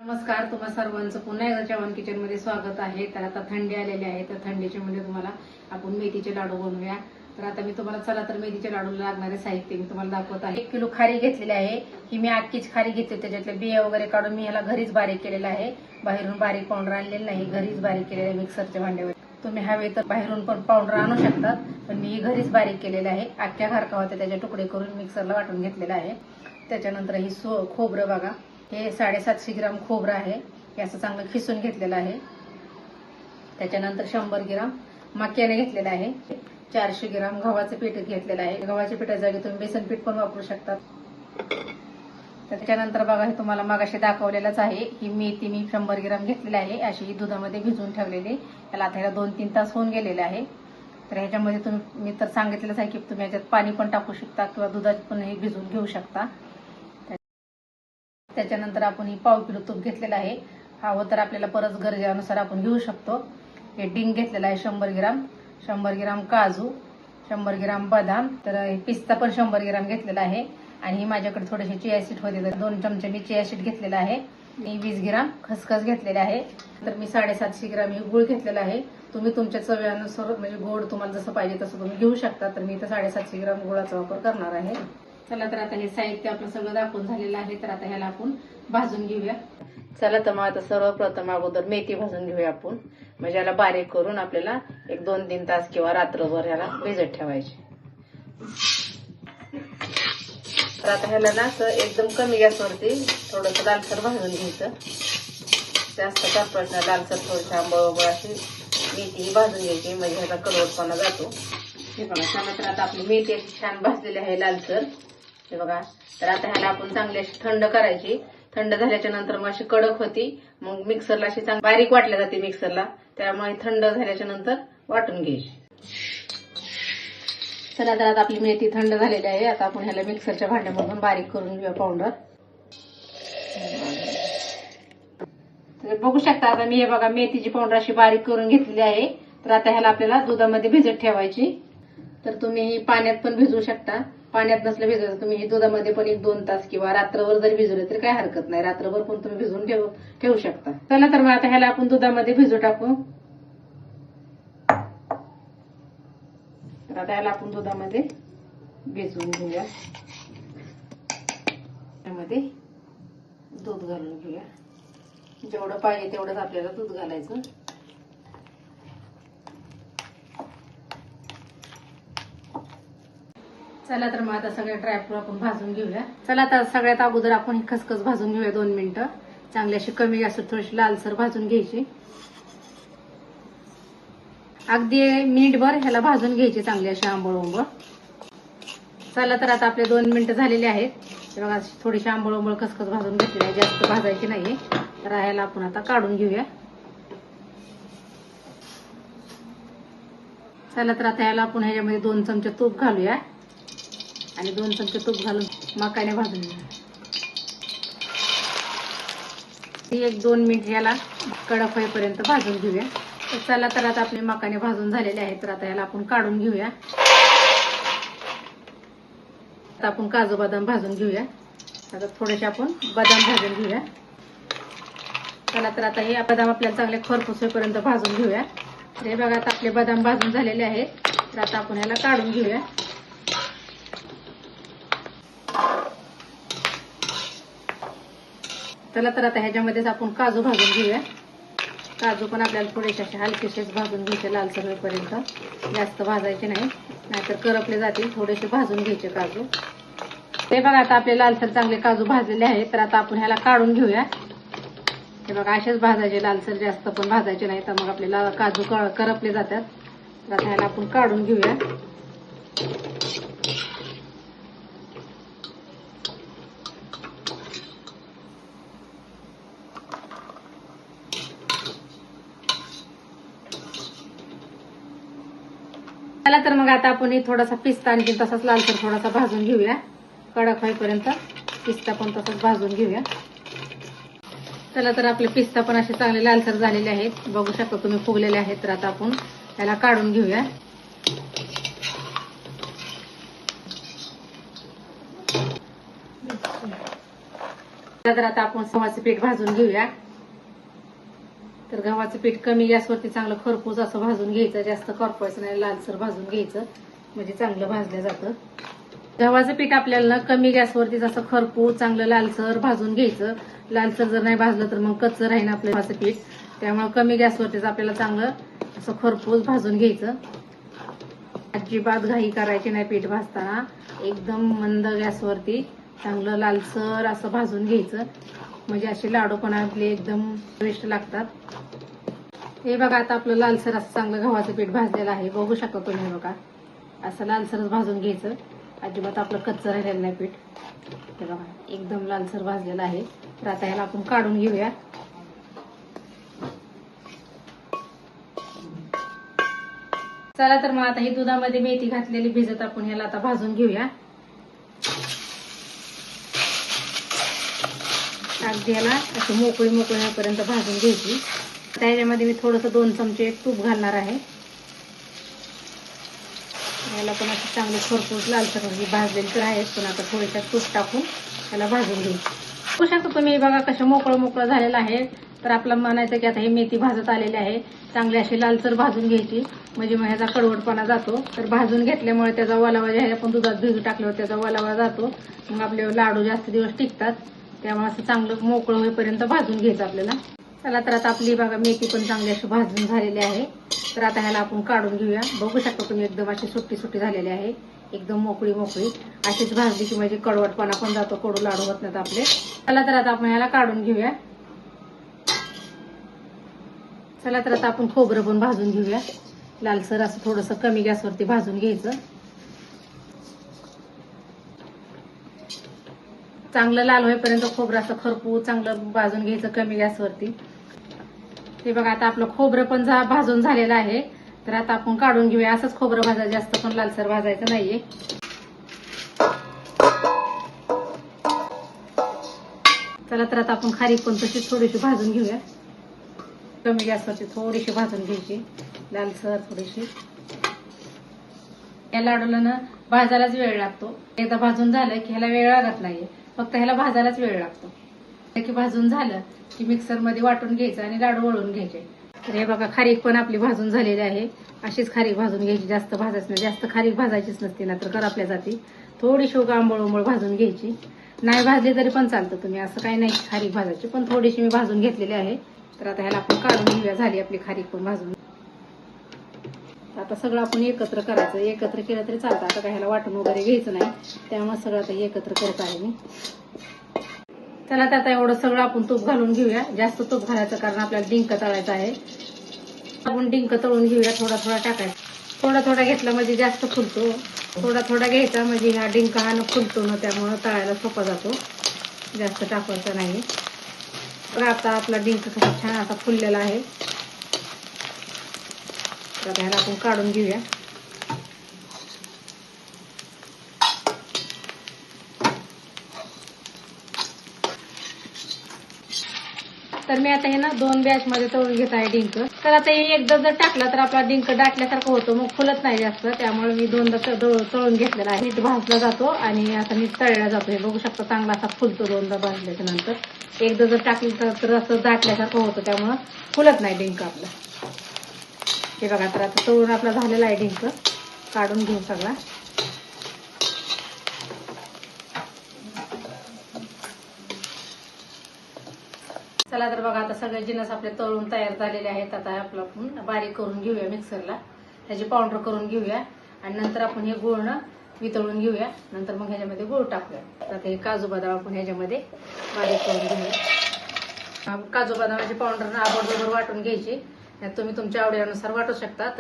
नमस्कार, तुम्हा सर्वांचं पुन्हा एकदा चव्हाण किचन मध्ये स्वागत आहे. तर आता थंडी आलेली आहे, तर थंडीच्या मध्ये तुम्हाला आपण मेथीचे लाडू बनवूया. तर आता मी तुम्हाला चला तर मेथीच्या लाडूला लागणारे साहित्य मी तुम्हाला दाखवत आहे. 1 किलो खारी घेतलेली आहे. ही मी आखीच खारी घेतली, त्याच्यातले बिया वगैरे काढून मी ह्याला घरीच बारीक केलेला आहे. बाहेरून बारीक पावडर आणलेली नाही, घरीच बारीक केलेलं आहे मिक्सरच्या भांड्यावर. तुम्ही हवे तर बाहेरून पण पावडर आणू शकतात, पण मी घरीच बारीक केलेलं आहे. अख्ख्या खारका होत्या त्याचे तुकडे करून मिक्सरला वाटून घेतलेला आहे. त्याच्यानंतर ही खोबरं बघा, हे 750 ग्राम खोबरं आहे. हे असं चांगलं खिसून घेतलेलं आहे. त्याच्यानंतर 100 ग्राम मक्याने घेतलेला आहे. 400 ग्राम गव्हाचं पीठ घेतलेलं आहे. गव्हाच्या पिठाच्या जागी तुम्ही बेसन पीठ पण वापरू शकता. त्याच्यानंतर बघा, हे तुम्हाला मगाशी दाखवलेलंच आहे. ही मेथी मी 100 ग्राम घेतलेली आहे, अशी दुधामध्ये भिजवून ठेवलेली. याला आता ह्याला 2-3 तास होऊन गेलेले आहे. तर ह्याच्यामध्ये तुम्ही मी तर सांगितलेलंच आहे की तुम्ही ह्याच्यात पाणी पण टाकू शकता किंवा दुधात पण हे भिजवून घेऊ शकता. त्याच्यानंतर आपण ही पाव किलो तूप घेतलेलं आहे. हवं तर आपल्याला परत गरजेनुसार आपण घेऊ शकतो. हे डिंक घेतलेला आहे 100 ग्राम, 100 ग्राम काजू, 100 ग्राम बदाम, तर पिस्ता पण 100 ग्राम घेतलेला आहे. आणि माझ्याकडे थोडेसे चिया सीड होते, तर 2 चमचे मी चिया सीड घेतलेला आहे. मी 20 ग्राम खसखस घेतलेले आहे. तर मी 750 ग्राम ही गुळ घेतलेला आहे. तुम्ही तुमच्या चवीनुसार म्हणजे गोड तुम्हाला जसं पाहिजे तसं तुम्ही घेऊ शकता. तर मी इथं 750 ग्राम गुळाचा वापर करणार आहे. चला तर आता हे साहित्य आपलं सगळं दाखवून झालेलं आहे. तर आता ह्याला आपण भाजून घेऊया. चला तर मग आता सर्वप्रथम अगोदर मेथी भाजून घेऊया आपण. म्हणजे याला बारीक करून आपल्याला 1-2-3 तास किंवा रात्रभर ह्याला भिजत ठेवायचे. तर आता ह्याला ना असं एकदम कमी गॅसवरती थोडंसं लालसर भाजून घ्यायचं. जास्त करपट ना, लालसर थोडीशी आंबळ अशी मेथी भाजून घ्यायची, म्हणजे ह्याचा कडवटपणा जातो. हे बघा, चला तर आता आपली मेथी अशी छान भाजलेली आहे लालसर. हे बघा, तर आता ह्याला आपण चांगली अशी थंड करायची. थंड झाल्याच्या नंतर मग अशी कडक होती, मग मिक्सरला अशी चांगली बारीक वाटल्या जाते मिक्सरला. त्यामुळे थंड झाल्याच्या नंतर वाटून घ्यायची. चला तर आता आपली मेथी थंड झालेली आहे. आता आपण ह्याला मिक्सरच्या भांड्यामधून बारीक करून घेऊया पावडर. तर बघू शकता आता मी हे बघा मेथीची पावडर अशी बारीक करून घेतलेली आहे. तर आता ह्याला आपल्याला दुधामध्ये भिजत ठेवायची. तर तुम्ही ही पाण्यात पण भिजवू शकता. पाण्यात नसलं भिजवायचं तुम्ही ही दुधामध्ये पण 1-2 तास किंवा रात्रभर जरी भिजवले तरी काय हरकत नाही. रात्रभर पण तुम्ही भिजवून ठेवू शकता. चला तर मग आता ह्याला आपण दुधामध्ये भिजू टाकू. तर आता ह्याला आपण दुधामध्ये भिजवून घेऊया. त्यामध्ये दूध घालून घेऊया. जेवढं पाहिजे तेवढंच आपल्याला दूध घालायचं. चला तर मग आता सगळे ड्रायफ्रूट आपण भाजून घेऊया. चला तर सगळ्यात अगोदर आपण ही खसखस भाजून घेऊया 2 मिनिटं. चांगली अशी कमी गॅसवर थोडीशी लालसर भाजून घ्यायची. अगदी मिनिटभर ह्याला भाजून घ्यायची चांगली अशी आंबळ. चला तर आता आपले 2 मिनिटं झालेले आहेत. बघा, थोडीशी आंबळ खसखस भाजून घेतली आहे, जास्त भाजायची नाहीये. तर ह्याला आपण आता काढून घेऊया. चला तर आता ह्याला आपण ह्याच्यामध्ये 2 चमचे तूप घालूया आणि 2 चमचे तूप घालून मकाने भाजून घेऊया. 1-2 मिनिट याला कडक होईपर्यंत भाजून घेऊया. तर चला तर आता आपले मकाने भाजून झालेले आहेत. तर आता याला आपण काढून घेऊया. आता आपण काजू बदाम भाजून घेऊया. आता थोडेसे आपण बदाम भाजून घेऊया. चला तर आता हे बदाम आपल्याला चांगले खरपूस होईपर्यंत भाजून घेऊया. हे बघा, आता आपले बदाम भाजून झालेले आहेत. तर आता आपण ह्याला काढून घेऊया. चला तर आता ह्याच्यामध्येच आपण काजू भाजून घेऊया. काजू पण आपल्याला थोडेसे असे हलकेसेच भाजून घ्यायचे, लालसर होईपर्यंत. जास्त भाजायचे नाही, नाहीतर करपले जातील. थोडेसे भाजून घ्यायचे काजू. ते बघा, आता आपले लालसर चांगले काजू भाजलेले आहेत. तर आता आपण ह्याला काढून घेऊया. हे बघा, असेच भाजायचे, लालसर जास्त पण भाजायचे नाही, तर मग आपल्याला काजू करपले जातात. तर आता ह्याला आपण काढून घेऊया. चला तर मग आता आपण थोडासा पिस्ता आणखी तसाच लालसर थोडासा भाजून घेऊया. कडक होईपर्यंत पिस्ता पण तसाच भाजून घेऊया. चला तर आपले पिस्ता पण असे चांगले लालसर झालेले आहेत. बघू शकता तुम्ही फुगलेले आहेत. तर आता आपण त्याला काढून घेऊया. तर आता आपण गव्हाचं पीठ भाजून घेऊया. तर गव्हाचं पीठ कमी गॅसवरती चांगलं खरपूस असं भाजून घ्यायचं, जास्त करपायचं नाही, लालसर भाजून घ्यायचं म्हणजे चांगलं भाजलं जातं. गव्हाचं पीठ आपल्याला कमी गॅसवरती असं खरपूस चांगलं लालसर भाजून घ्यायचं. लालसर जर नाही भाजलं तर मग कच्चं राहीन आपलं गव्हाचं पीठ. त्यामुळे कमी गॅसवरतीच आपल्याला चांगलं असं खरपूस भाजून घ्यायचं. अजिबात घाई करायची नाही पीठ भाजताना. एकदम मंद गॅसवरती चांगलं लालसर असं भाजून घ्यायचं म्हणजे असे लाडू पण आपले एकदम चविष्ट लागतात. हे बघा आता आपलं लालसर असं चांगलं गव्हाचं पीठ भाजलेलं आहे. बघू शकता तुम्ही बघा असं लालसरच भाजून घ्यायचं. अजिबात आपलं कच्चं राहिलेलं नाही पीठ. हे बघा एकदम लालसर भाजलेलं आहे. तर आता ह्याला आपण काढून घेऊया. चला तर मग आता ही दुधामध्ये मेथी घातलेली भिजत आपण ह्याला आता भाजून घेऊया. अगदी ह्याला असं मोकळी होईपर्यंत भाजून घ्यायची. त्याच्यामध्ये मी थोडंसं 2 चमचे तूप घालणार आहे. याला पण असं चांगलं खरपूस लालसर भाजलेली तर आहेच, पण आता थोडीशा तूप टाकून त्याला भाजून घ्यायची. बघू शकता तुम्ही बघा कसं मोकळं झालेलं आहे. तर आपलं म्हणायचं की आता ही मेथी भाजत आलेली आहे. चांगली अशी लालसर भाजून घ्यायची म्हणजे मग ह्याचा कडवटपणा जातो. तर भाजून घेतल्यामुळे त्याचा ओलावा जे आहे आपण दुधात भिजू टाकल्यावर त्याचा ओलावा जातो. मग आपले लाडू जास्त दिवस टिकतात. त्यामुळे असं चांगलं मोकळं होईपर्यंत भाजून घ्यायचं आपल्याला. चला तर आता आपली बघा मेथी पण चांगली अशी भाजून झालेली आहे. तर आता ह्याला आपण काढून घेऊया. बघू शकता तुम्ही एकदम अशी सुट्टी झालेली आहे. एकदम मोकळी अशीच भाजली की म्हणजे कडवटपणा पण जातो, कडू लाडू होत नाहीत आपले. चला तर आता आपण ह्याला काढून घेऊया. चला तर आता आपण खोबरं पण भाजून घेऊया. लालसर असं थोडंसं कमी गॅसवरती भाजून घ्यायचं. चांगलं लाल होईपर्यंत खोबरं असं खरपूस चांगलं भाजून घ्यायचं कमी गॅसवरती. ते बघा आता आपलं खोबरं पण भाजून झालेलं आहे. तर आता आपण काढून घेऊया. असंच खोबरं भाजायचं, जास्त पण लालसर भाजायचं नाहीये. चला तर आता आपण खारीक पण तशीच थोडीशी भाजून घेऊया. कमी गॅसवरती थोडीशी भाजून घ्यायची, लालसर थोडीशी. या लाडूला ना भाजायलाच वेळ लागतो. एकदा भाजून झालं की ह्याला वेळ लागत नाहीये, फक्त ह्याला भाजायलाच वेळ लागतो. की भाजून झालं की मिक्सर मध्ये वाटून घ्यायचं आणि लाडू वळून घ्यायचे. तर हे बघा खारीक पण आपली भाजून झालेली आहे. अशीच खारीक भाजून घ्यायची, जास्त भाजायचं नाही. जास्त खारीक भाजायचीच नसते ना तर करपल्या जाते. थोडीशी आंबळ भाजून घ्यायची. नाही भाजली तरी पण चालतं तुम्ही, असं काही नाही खारीक भाजायची, पण थोडीशी मी भाजून घेतलेली आहे. तर आता ह्याला आपण काढून घेऊया. झाली आपली खारीक पण भाजून. आता सगळं आपण एकत्र करायचं. एकत्र केलं तरी चालतं. आता काय ह्याला वाटून वगैरे घ्यायचं नाही, त्यामुळे सगळं आता एकत्र करत आहे मी. चला तर आता एवढं सगळं आपण तूप घालून घेऊया. जास्त तूप घालायचं कारण आपल्याला डिंक तळायचा आहे. आपण डिंक तळून घेऊया. थोडा टाकायचा. थोडा घेतला म्हणजे जास्त फुलतो. थोडा घ्यायचा म्हणजे हा डिंक हा फुलतो ना, त्यामुळे तळायला सोपा जातो. जास्त टाकायचा नाही. बघा आता आपला डिंक कसा छान असा फुललेला आहे. तर ह्याला आपण काढून घेऊया. तर मी आता हे ना 2 बॅच मध्ये तळून घेत आहे डिंक. तर आता हे एकदा जर टाकला तर आपला डिंक दाटल्यासारखं होतं, मग फुलत नाही जास्त. त्यामुळे मी 2दा तळून घेतलेला आहे. नीट भाजला जातो आणि आता नीट तळला जातो. हे बघू शकता चांगला असा फुलतो 2दा भाजल्याच्या नंतर. एकदा जर टाकलं तर असं दाटल्यासारखं होतं, त्यामुळं फुलत नाही डिंक आपला. हे बघा तर आता तळून आपला झालेला आहे डिंक. काढून घेऊ सगळा. चला तर बघा आता सगळे जिन्नस आपले तळून तयार झालेले आहेत. आता आपलं आपण बारीक करून घेऊया मिक्सरला. त्याची पावडर करून घेऊया आणि नंतर आपण हे गुळ ना वितळून घेऊया. नंतर मग ह्याच्यामध्ये गुळ टाकूया. आता हे काजू बदाम आपण ह्याच्यामध्ये बारीक करून घेऊया. काजू बदामाची पावडर ना आबडधोबड वाटून घ्यायची. तुम्ही तुमच्या आवडीनुसार वाटू शकता.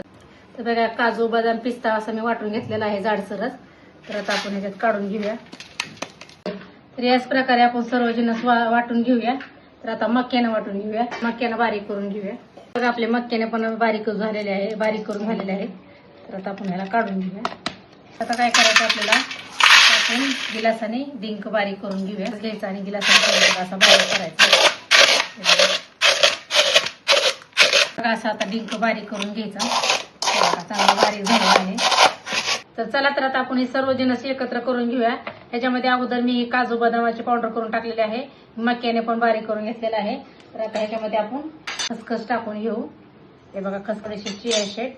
तर बघा काजू बदाम पिस्ता असं मी वाटून घेतलेला आहे जाडसरच. तर आता आपण ह्याच्यात काढून घेऊया. तर याच प्रकारे आपण सर्व जिन्नस वाटून घेऊया. तर आता मक्यानं वाटून घेऊया. मक्यानं बारीक करून घेऊया. बघा आपले मक्याने पण बारीक करून झालेले आहे. तर आता आपण ह्याला काढून घेऊया. आता काय करायचं आपल्याला, आपण गिलासाने डिंक बारीक करून घेऊया. घ्यायचा आणि गिलासाने असा बारीक करायचा. बघा असा आता डिंक बारीक करून घ्यायचा. चांगला बारीक झालेला आहे. तर चला तर आता आपण हे सर्व जिन्नस एकत्र करून घेऊया. ह्याच्यामध्ये अगोदर मी काजू बदामाचे पावडर करून टाकलेले आहे, मक्याने पण बारीक करून घेतलेला आहे. तर आता ह्याच्यामध्ये आपण खसखस टाकून घेऊ. हे बघा खसखशीची चिया शेट,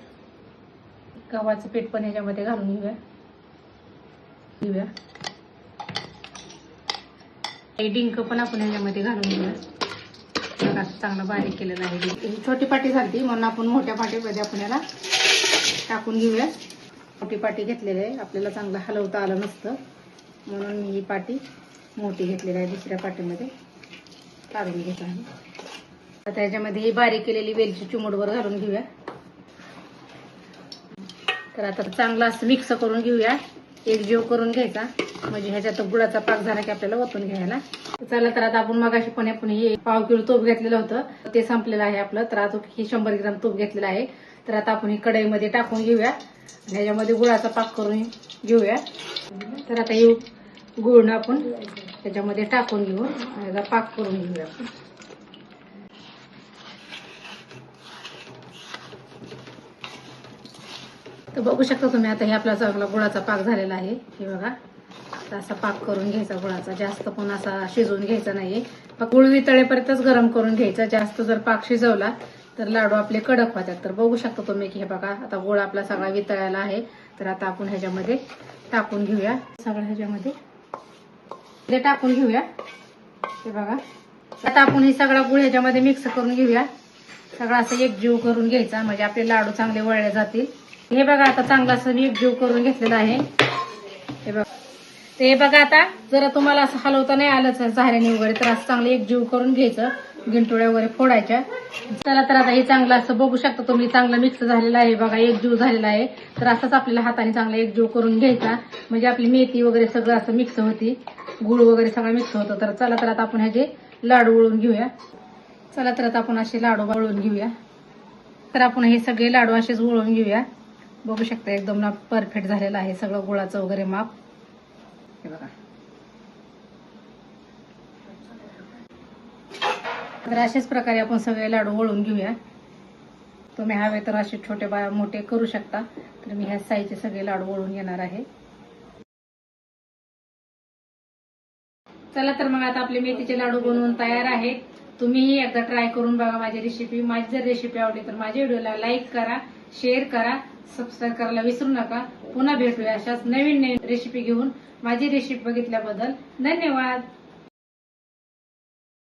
गव्हाचं पीठ पण ह्याच्यामध्ये घालून घेऊया. डिंक पण आपण ह्याच्यामध्ये घालून घेऊया. चांगलं बारीक केलेलं आहे. ही छोटी पाटी झाली म्हणून आपण मोठ्या पाटीमध्ये आपण याला टाकून घेऊया. मोठी पाटी घेतलेली आहे, आपल्याला चांगलं हलवता आलं नसतं म्हणून मी ही पाटी मोठी घेतलेली आहे. दुसऱ्या पाटीमध्ये काढून घेत आहे. आता ह्याच्यामध्ये ही बारीक केलेली वेलची चिमूटभर घालून घेऊया. तर आता चांगलं असं मिक्स करून घेऊया, एकजीव करून घ्यायचा, म्हणजे ह्याच्यात गुळाचा पाक झाला की आपल्याला ओतून घ्यायला. चला तर आता आपण मगाशी पण हे पाव किलो तूप घेतलेलं होतं, ते संपलेलं आहे आपलं. तर आता ही 100 ग्राम तूप घेतलेलं आहे. तर आता आपण ही कढईमध्ये टाकून घेऊया आणि ह्याच्यामध्ये गुळाचा पाक करून घेऊया. तर आता हे गुळ आपण त्याच्यामध्ये टाकून घेऊ, ह्याचा पाक करून घेऊया. तर बघू शकता तुम्ही आता हे आपला चांगला गुळाचा पाक झालेला आहे. हे बघा असा पाक करून घ्यायचा गुळाचा, जास्त पण असा शिजवून घ्यायचा नाहीये. फक्त गुळ वितळेपर्यंतच गरम करून घ्यायचा. जास्त जर पाक शिजवला तर लाडू आपले कडक होतात. तर बघू शकता तुम्ही की हे बघा आता गुळ आपला सगळा वितळायला आहे. तर आता आपण ह्याच्यामध्ये टाकून घेऊया, सगळं ह्याच्यामध्ये टाकून घेऊया. हे बघा आता आपण हे सगळा गुळ ह्याच्यामध्ये मिक्स करून घेऊया. सगळा असं एकजीव करून घ्यायचा, म्हणजे आपले लाडू चांगले वळले जातील. हे बघा आता चांगला असं मी एकजीव करून घेतलेला आहे. हे बघा ते बघा आता जरा तुम्हाला असं हलवता नाही आलं झाऱ्याने वगैरे तर असं चांगलं एकजीव करून घ्यायचं, गिंटोळ्या वगैरे फोडायच्या. चला तर आता हे चांगलं असं बघू शकता तुम्ही, चांगलं मिक्स झालेलं आहे बघा, एकजीव झालेला आहे. तर असंच आपल्याला हाताने चांगला एकजीव करून घ्यायचा, म्हणजे आपली मेथी वगैरे सगळं असं मिक्स होती, गुळ वगैरे सगळं मिक्स होतं. तर चला तर आता आपण ह्याचे लाडू वळून घेऊया. चला तर आता आपण असे लाडू वळून घेऊया. तर आपण हे सगळे लाडू असेच वळून घेऊया. बघू शकता एकदम ना परफेक्ट झालेलं आहे सगळं गुळाचं वगैरे माप. हे बघा तर अशाच प्रकारे आपण सगळे लाडू वळून घेऊया. तुम्ही हवे तर असे छोटे मोठे करू शकता. तर मी ह्या साईजचे सगळे लाडू वळून घेणार आहे. चला तर मग आता आपले मेथीचे लाडू बनवून तयार आहेत. तुम्हीही एकदा ट्राय करून बघा माझी रेसिपी. माझी जर रेसिपी आवडली तर माझ्या व्हिडिओला लाईक करा, शेअर करा, सबस्क्राईब करायला विसरू नका. पुन्हा भेटूया अशाच नवीन रेसिपी घेऊन. माझी रेसिपी बघितल्याबद्दल धन्यवाद.